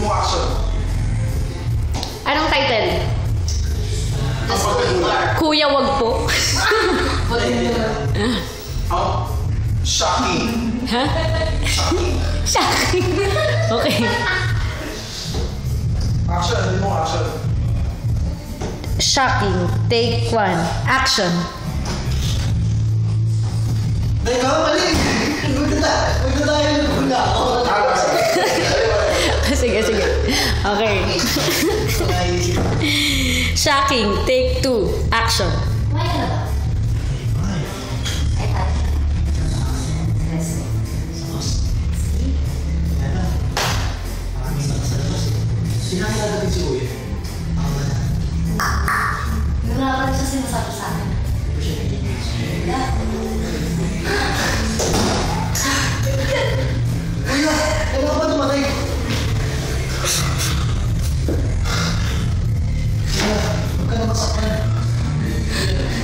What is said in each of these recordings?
mo action. Anong title? Kuya, wag po. Shocking. Ha? Shocking. Shocking. Okay. Action, hindi mo action. Shocking. Take 1. Action. Teka, mali! Magdadayan ako. Sige, sige. Okay. Shocking. Take 2. Action. Sinabi na natin si Uy. Wala pa rin siya sinasabi sa akin. Kuya, kailangan ba tumatay? Kuya, huwag ka na masaktan.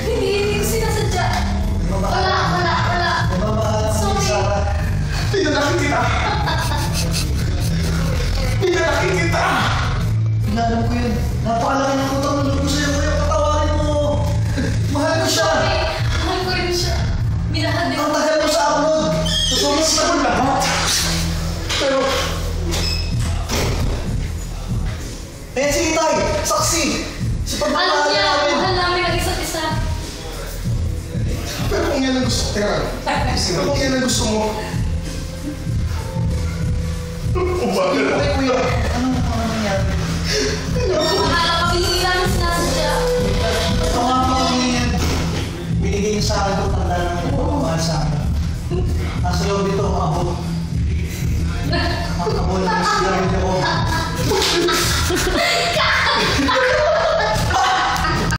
Hindi ko sinasadya. Wala. Nababaan ako ni Sarah. Pinanakit kita. Pinanakit kita. Inalam ko yun. Napakalaki ng utang ng loob ko sa'yo. Kuya, patawarin mo. Mahal ko siya. Mahal ko rin siya. Minahal din. Ang tagal mo sa abroad. Sobrang sa lahat. Pero, Eh, sige tayo. Saksi. Sa Alam pagmamahal niya, namin. mahal namin ang isa't isa. pero kung yan ang gusto, teka. Pero kung yan ang gusto mo, umaga na. Okay, kuya. Ano nangyari? Akala kami hindi namin sinasadya. Ito nga po yan. Binigay niyo sa akin itong tanda ng pagmamahal sa akin. Nasa loob ito ang abot. Ang abot ng sigarilyo ko.